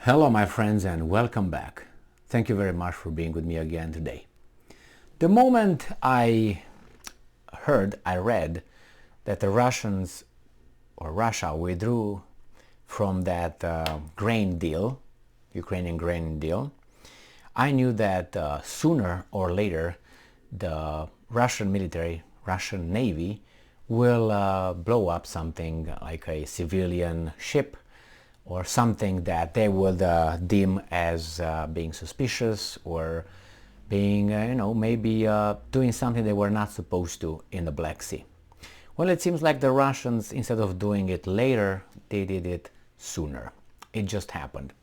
Hello my friends and welcome back. Thank you very much for being with me again today. The moment I read that the Russians or Russia withdrew from that grain deal, Ukrainian grain deal, I knew that sooner or later the Russian military, Russian Navy will blow up something like a civilian ship or something that they would deem as being suspicious or being, maybe doing something they were not supposed to in the Black Sea. Well, it seems like the Russians, instead of doing it later, they did it sooner. It just happened.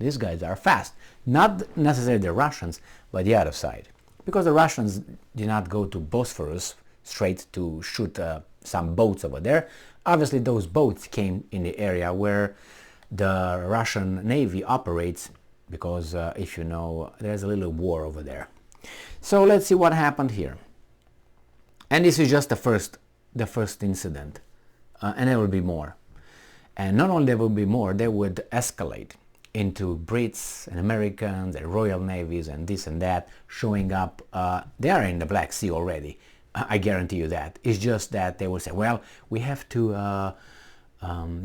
These guys are fast. Not necessarily the Russians, but the other side. Because the Russians did not go to Bosphorus straight to shoot some boats over there. Obviously, those boats came in the area where the Russian Navy operates, because if you know, there's a little war over there. So let's see what happened here. And this is just the first incident, and there will be more. And not only there will be more, they would escalate into Brits and Americans and Royal Navies and this and that showing up. They are in the Black Sea already. I guarantee you that. It's just that they will say, well, we have to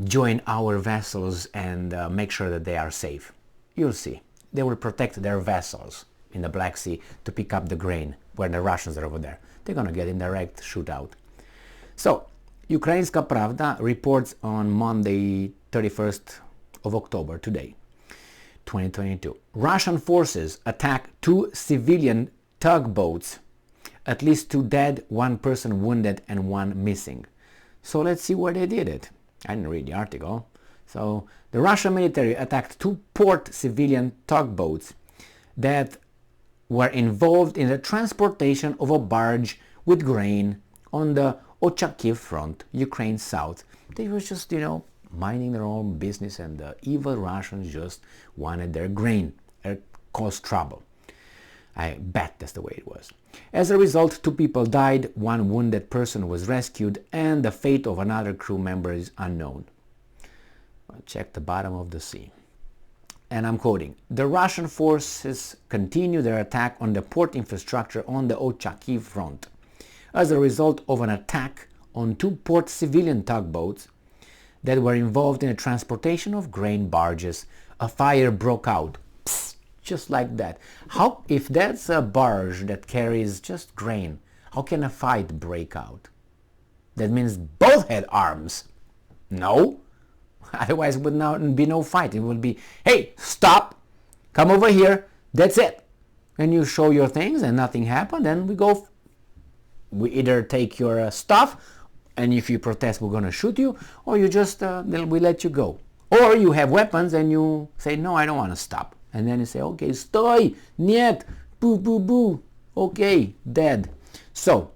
join our vessels and make sure that they are safe. You'll see. They will protect their vessels in the Black Sea to pick up the grain when the Russians are over there. They're going to get in direct shootout. So, Ukrainska Pravda reports on Monday, 31st of October, today, 2022. Russian forces attack 2 civilian tugboats. At least 2 dead, 1 person wounded, and 1 missing. So let's see where they did it. I didn't read the article. So the Russian military attacked 2 port civilian tugboats that were involved in the transportation of a barge with grain on the Ochakiv front, Ukraine south. They were just, minding their own business, and the evil Russians just wanted their grain and caused trouble. I bet that's the way it was. As a result, 2 people died, 1 wounded person was rescued, and the fate of another crew member is unknown. Check the bottom of the sea. And I'm quoting, the Russian forces continue their attack on the port infrastructure on the Ochakiv front. As a result of an attack on 2 port civilian tugboats that were involved in the transportation of grain barges, a fire broke out. Just like that. How, if that's a barge that carries just grain, how can a fight break out? That means both had arms. No. Otherwise it would now be no fight. It would be, hey, stop, come over here, that's it. And you show your things and nothing happened, then we either take your stuff, and if you protest we're going to shoot you, or you just, we let you go. Or you have weapons and you say, no, I don't want to stop. And then you say, okay, stoy, niet, boo, boo, boo. Okay, dead. So,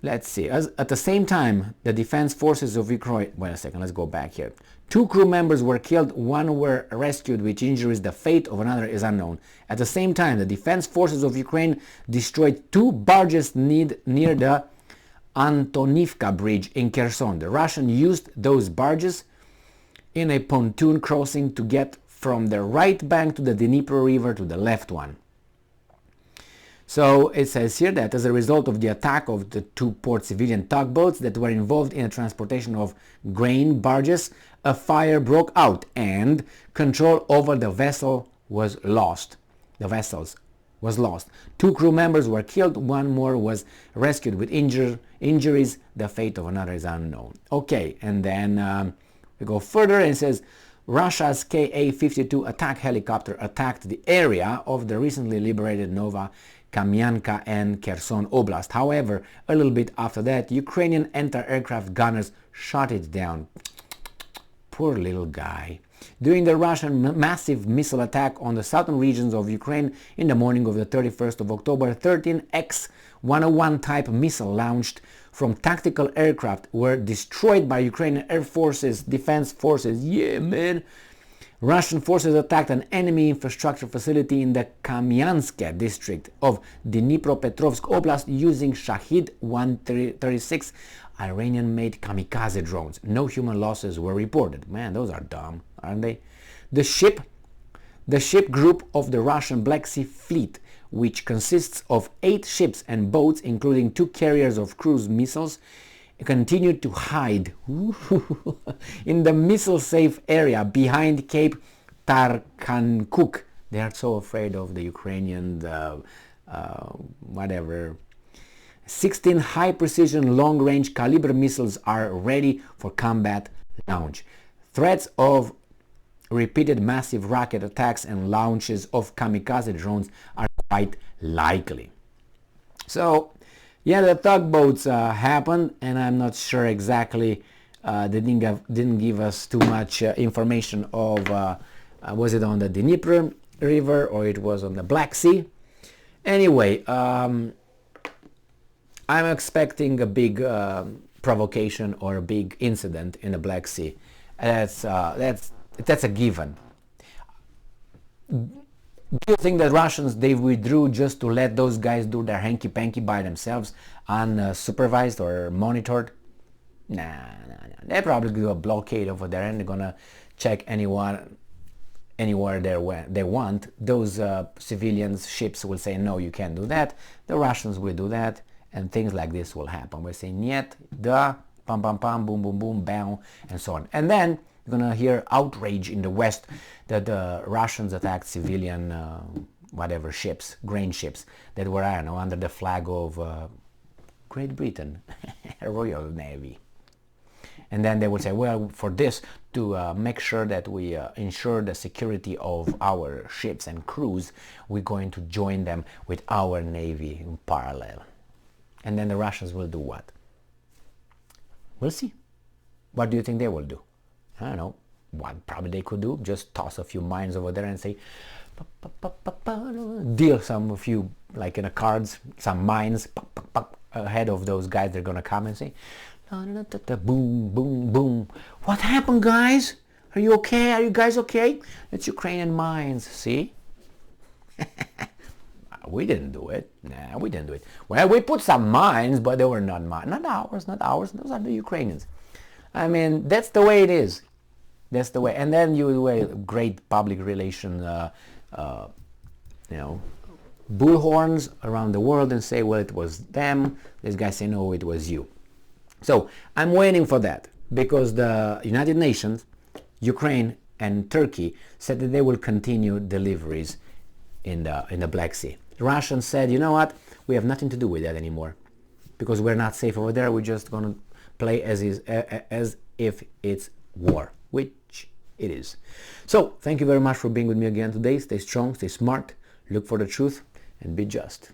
let's see. At the same time, the defense forces of Ukraine... Wait a second, let's go back here. 2 crew members were killed, 1 were rescued with injuries. The fate of another is unknown. At the same time, the defense forces of Ukraine destroyed 2 barges near the Antonivka bridge in Kherson. The Russians used those barges in a pontoon crossing to get from the right bank to the Dnipro River to the left one. So it says here that as a result of the attack of the 2 port civilian tugboats that were involved in the transportation of grain barges, a fire broke out and control over the vessel was lost. The vessels was lost. 2 crew members were killed, 1 more was rescued with injuries. The fate of another is unknown. Okay, and then we go further, and it says Russia's Ka-52 attack helicopter attacked the area of the recently liberated Nova Kamyanka and Kherson Oblast. However, a little bit after that, Ukrainian anti-aircraft gunners shot it down. Poor little guy. During the Russian massive missile attack on the southern regions of Ukraine in the morning of the 31st of October, 13 X-101 type missile launched from tactical aircraft were destroyed by Ukrainian Air Forces, defense forces. Yeah, man. Russian forces attacked an enemy infrastructure facility in the Kamyansk district of Dnipropetrovsk Oblast using Shahid 136 Iranian-made kamikaze drones. No human losses were reported. Man, those are dumb, aren't they? The ship group of the Russian Black Sea Fleet, which consists of 8 ships and boats, including 2 carriers of cruise missiles, continued to hide in the missile-safe area behind Cape Tarkankuk. They are so afraid of the Ukrainian, whatever. 16 high-precision, long-range caliber missiles are ready for combat launch. Threats of repeated massive rocket attacks and launches of kamikaze drones are quite likely. So, yeah, the tugboats happened, and I'm not sure exactly. They didn't give us too much information of was it on the Dnieper River or it was on the Black Sea. Anyway, I'm expecting a big provocation or a big incident in the Black Sea. That's a given. Do you think that Russians, they withdrew just to let those guys do their hanky-panky by themselves, unsupervised or monitored? Nah. They probably do a blockade over there, and they're gonna check anywhere they want. Those civilians ships will say, no, you can't do that. The Russians will do that, and things like this will happen. We'll say, niet, da, pam, pam, pam, boom, boom, boom, bam, and so on. And then you're gonna hear outrage in the West that the Russians attacked civilian whatever ships, grain ships that were, I don't know, under the flag of Great Britain, Royal Navy. And then they would say, well, for this, to make sure that we ensure the security of our ships and crews, we're going to join them with our navy in parallel. And then the Russians will do what? We'll see. What do you think they will do? I don't know. What probably they could do? Just toss a few mines over there and say, deal a few, like in a cards, some mines ahead of those guys. They're gonna come and say, boom, boom, boom. What happened, guys? Are you okay? Are you guys okay? It's Ukrainian mines. See? We didn't do it. Nah, we didn't do it. Well, we put some mines, but they were not mine. Not ours. Those are the Ukrainians. I mean, that's the way it is. That's the way. And then you do a great public relation, bullhorns around the world and say, well, it was them. This guy say, no, it was you. So I'm waiting for that, because the United Nations, Ukraine, and Turkey said that they will continue deliveries in the Black Sea. The Russians said, you know what, we have nothing to do with that anymore, because we're not safe over there. We're just going to play as if it's war, which it is. So thank you very much for being with me again today. Stay strong, stay smart, look for the truth, and be just.